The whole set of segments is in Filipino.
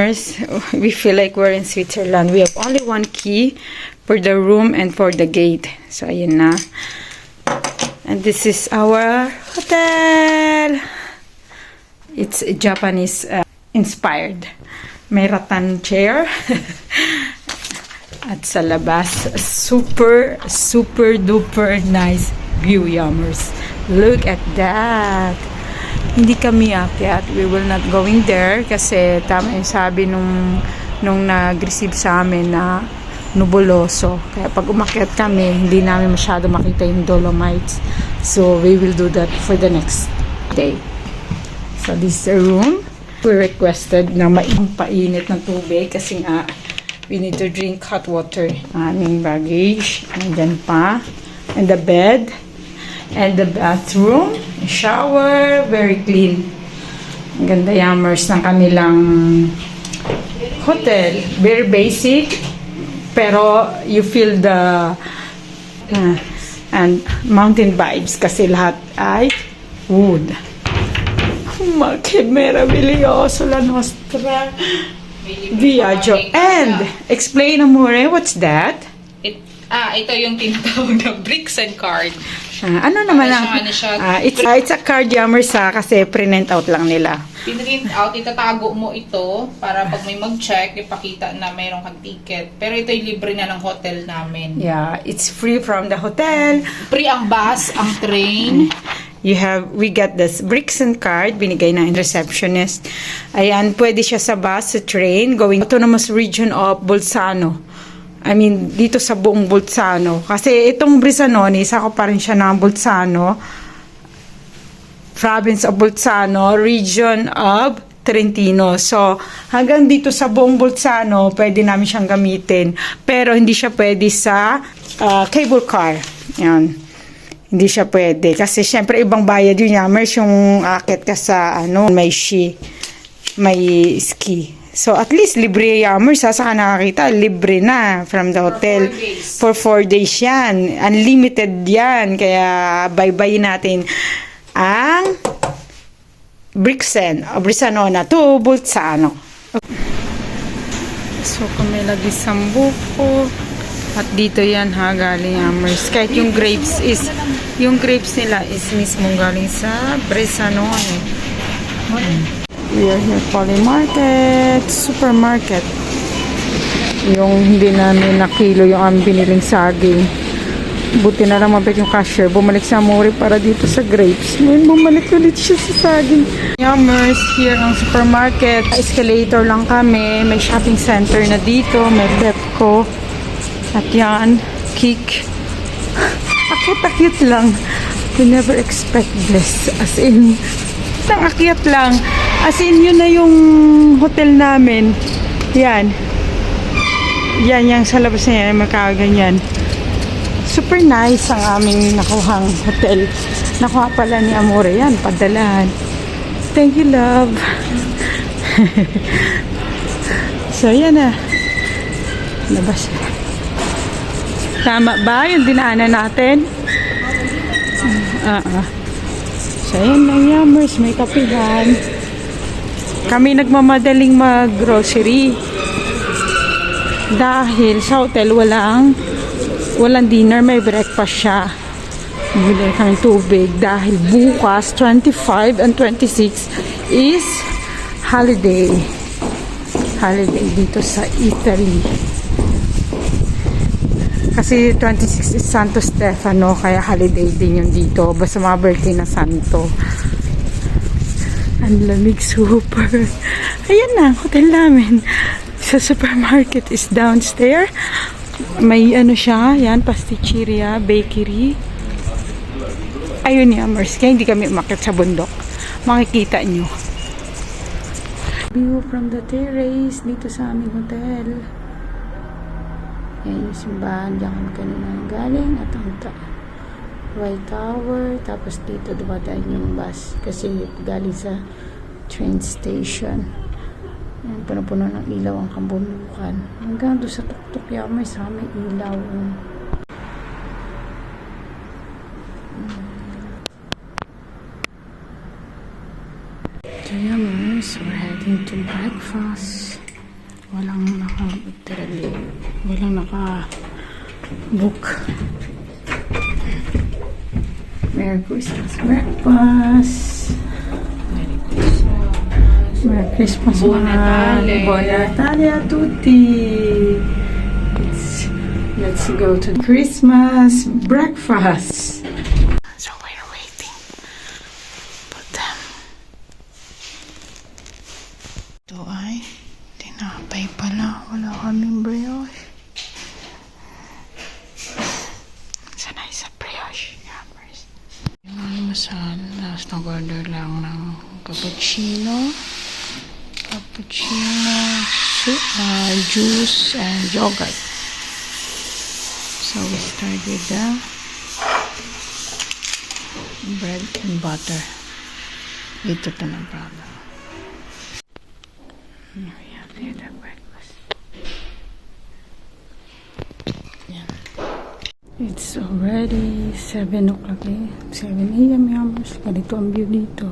Yammers, we feel like we're in Switzerland. We have only one key for the room and for the gate. So, ayan na. And this is our hotel. It's Japanese inspired. May rattan chair. At sa labas, super duper nice view, Yammers. Look at that. Hindi kami akyat. We will not going there kasi tama yung sabi nung nag-receive sa amin na nubuloso. Kaya pag umakyat kami, hindi namin masyado makita yung Dolomites. So, we will do that for the next day. So, this is the room. We requested na painit ng tubig kasi nga we need to drink hot water. Aming baggage. Nandyan pa. And the bed. And the bathroom, shower, very clean. Ang ganda, Yammers, ng kanilang hotel. Very basic, pero you feel the and mountain vibes kasi lahat ay wood. Che meraviglioso la nostra Viaggio. And explain, amore, what's that? Ito yung tinatawag na bricks and card. Ano naman ang it's a card, Yammers, kasi print out lang nila. Print out, itatago mo ito para pag may mag-check, ipakita na mayroong kang ticket. Pero ito yung libre na ng hotel namin. Yeah, it's free from the hotel. Free ang bus, ang train. We got this bricks and card, binigay ng receptionist. Ayan, pwede siya sa bus, sa train, going autonomous region of Bolzano. I mean, dito sa buong Bolzano. Kasi itong Brissanone, sako pa rin siya ng Bolzano. Province of Bolzano, region of Trentino. So, hanggang dito sa buong Bolzano, pwede namin siyang gamitin. Pero hindi siya pwede sa cable car. Yan. Hindi siya pwede. Kasi syempre, ibang bayad yun, Yammers, yung akit ka sa, may ski. So, at least, libre, Yammers, saka nakakita, libre na from the hotel. For 4 days yan. Unlimited yan. Kaya, bye-bye natin ang Brissanone to Bolzano. So, kami lagi sa buko. At dito yan, galing, Yammers. Kahit yung grapes nila is mismo galing sa Brissanone. We are here, Polymarket, supermarket. Yung hindi namin na kilo yung aming biniling saging. Buti na lang mabait yung cashier. Bumalik sa Amore para dito sa grapes. Ngayon bumalik ulit siya sa saging. Yammers, here ang supermarket. Escalator lang kami. May shopping center na dito. May Pepco. At yan, Kik. Akit-akit lang. We never expect this. As in, akyat lang. As in, yun na yung hotel namin. Yan. Yan, yung sa labas na yan, magkaganyan. Super nice ang aming nakuhang hotel. Nakuha pala ni Amore. Yan, padalahan. Thank you, love. So, yan na. Labas. Tama ba yung dinaanan natin? So, yan lang, Yammers. May kapihan. Kami nagmamadaling mag-grocery. Dahil sa hotel walang dinner, may breakfast siya. Bili kami tubig. Dahil bukas, 25 and 26 is holiday. Holiday dito sa Italy. Kasi 26 is Santo Stefano, kaya holiday din yun dito. Basta mga birthday na santo. Ang lamig, super. Ayan na, hotel namin. Sa supermarket is downstairs. May siya, yan, pasticceria, bakery. Ayun, Yammers, kaya hindi kami umakyat sa bundok. Makikita nyo. View from the terrace dito sa aming hotel. Yan yung simbahan, diyan kami kanina galing. At ang White Tower, tapos dito dumadaan yung bus kasi galing sa train station. Yan, puno-puno ng ilaw ang kabundukan. Hanggang doon sa tuktok, Yammers, may ilaw. So, Yammers, we're heading to breakfast. Walang naka-book. Merry Christmas breakfast. Merry Christmas, Buon Natale. Buon Natale a tutti. Let's go to Christmas breakfast. So we're waiting for them. Ito ay tinapay pala. Wala kaming brioche. Sanay sa brioche. Yammers. Yung almusal, last nag-order lang ng cappuccino, juice, and yogurt. So we start with the bread and butter. Ito to na problem. We have here the breakfast. Yan. It's already 7 o'clock eh. 7 a.m. Yammers. Ganito ang view dito.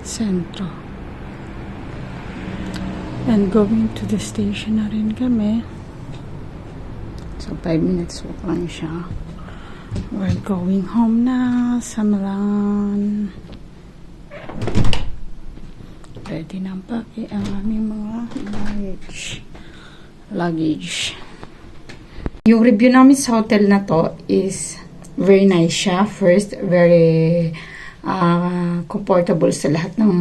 Sentro. And going to the station na rin kami. So 5 minutes walk lang siya. We're going home na sa Milan. Ready na ang pake ang aming mga luggage. Yung review namin sa hotel na to is very nice siya. First, very comfortable sa lahat ng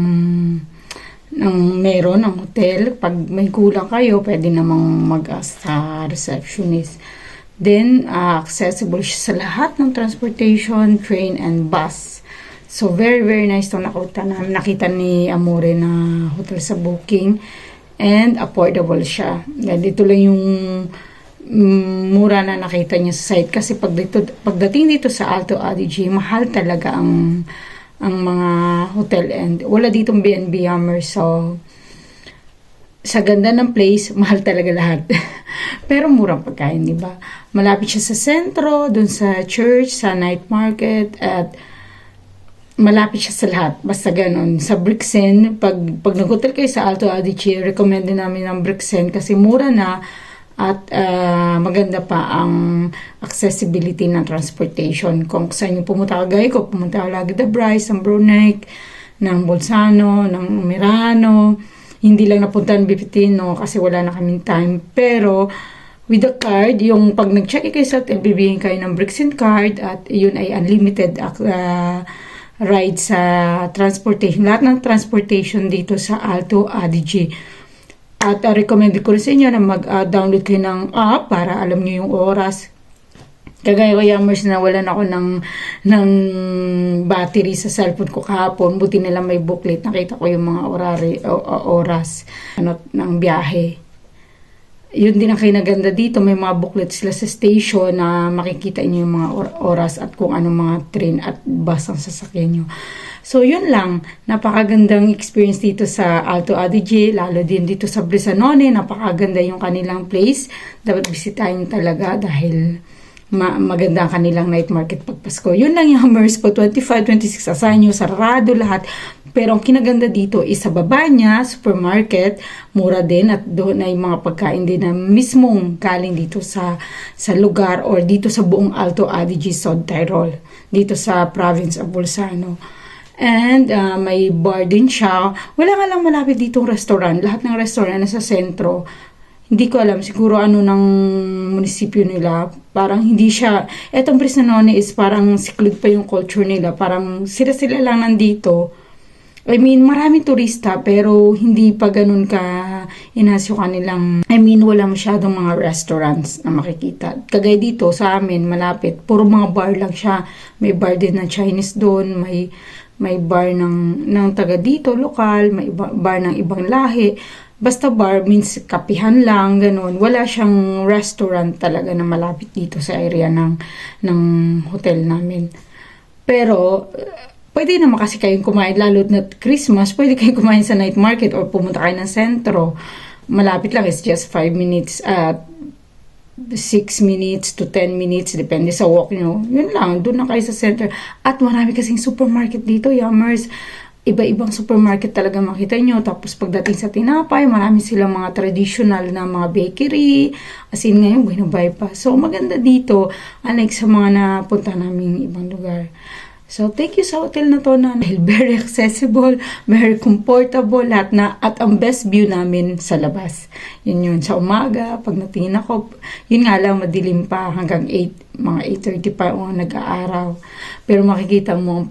meron ng hotel. Pag may kulang kayo, pwede namang mag-ask sa receptionist. Then, accessible siya sa lahat ng transportation, train, and bus. So, very, very nice itong nakita ni Amore na hotel sa booking. And, affordable siya. Dito lang yung mura na nakita niya sa site. Kasi pagdating dito sa Alto Adige, mahal talaga ang mga hotel, and wala ditong B&B Hammer. So, sa ganda ng place, mahal talaga lahat. Pero murang pagkain, di ba? Malapit siya sa sentro, dun sa church, sa night market, at malapit siya sa lahat. Basta ganun. Sa Brixen, pag nag-hotel kayo sa Alto Adige, recommend din namin ng Brixen kasi mura na at maganda pa ang accessibility ng transportation. Kung saan yung pumunta kagaya ko, pumunta ka lagi the Bryce, ng Bruneck, ng Bolzano, ng Merano. Hindi lang napunta ng Bipitino kasi wala na kaming time. Pero with the card, yung pag nag-check kayo sa hotel, bibigyan kayo ng Brixen card at yun ay unlimited ride sa transportation. Lahat ng transportation dito sa Alto Adige. At recommend ko rin sa inyo na mag-download kayo ng app para alam nyo yung oras. Kagaya ko Yammers na wala na ako ng battery sa cellphone ko kahapon. Buti nila may booklet. Nakita ko yung mga oras ng biyahe. Yun din ang kinaganda dito. May mga booklet sila sa station na makikita nyo yung mga oras at kung anong mga train at bus ang sasakyan nyo. So, yun lang. Napakagandang experience dito sa Alto Adige, lalo din dito sa Bressanone. Napakaganda yung kanilang place. Dapat bisitahin talaga dahil maganda ang kanilang night market pag Pasko. Yun lang yung Hammers po. 25, 26 asahan nyo, sarado lahat. Pero ang kinaganda dito is sa baba niya, supermarket, mura din at doon ay mga pagkain din na mismong galing dito sa lugar or dito sa buong Alto Adige, South Tyrol. Dito sa province of Bolzano. And may bar din siya. Wala nga lang malapit ditong restaurant. Lahat ng restaurant nasa sentro. Hindi ko alam. Siguro ano ng munisipyo nila. Parang hindi siya. Etong Bressanone is parang secluded pa yung culture nila. Parang sila lang nandito. I mean, maraming turista pero hindi pa ganun ka inasyo kanilang. I mean, wala masyadong mga restaurants na makikita. Kagaya dito sa amin, malapit. Puro mga bar lang siya. May bar din na Chinese doon. May bar ng taga dito, lokal, may bar ng ibang lahi. Basta bar means kapihan lang, ganun. Wala siyang restaurant talaga na malapit dito sa area ng hotel namin. Pero, pwede naman kasi kayong kumain, lalo na Christmas, pwede kayong kumain sa night market or pumunta kayo ng sentro. Malapit lang, it's just 5 minutes at 6 minutes to 10 minutes, depende sa walk nyo. Yun lang, doon na kayo sa center. At marami kasing supermarket dito, Yammers. iba-ibang supermarket talaga makita nyo. Tapos pagdating sa tinapay, marami silang mga traditional na mga bakery. As in ngayon, buhay pa. So maganda dito, unlike sa mga napunta naming ibang lugar. So, thank you sa hotel na to na dahil very accessible, very comfortable, lahat na, at ang best view namin sa labas. Yun, sa umaga, pag natingin ako, yun nga lang, madilim pa hanggang 8, mga 8:30 pa nag-aaraw. Pero makikita mo ang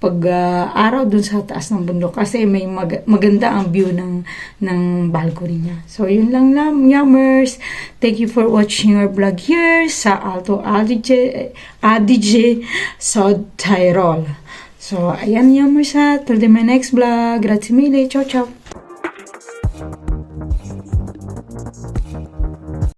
pag-araw dun sa taas ng bundok kasi may maganda ang view ng balcony niya. So, yun lang Yummers. Thank you for watching our vlog here sa Alto Adige, South Tyrol. So, ayan Yummers ha. Till my next vlog. Grazie mille. Ciao, ciao.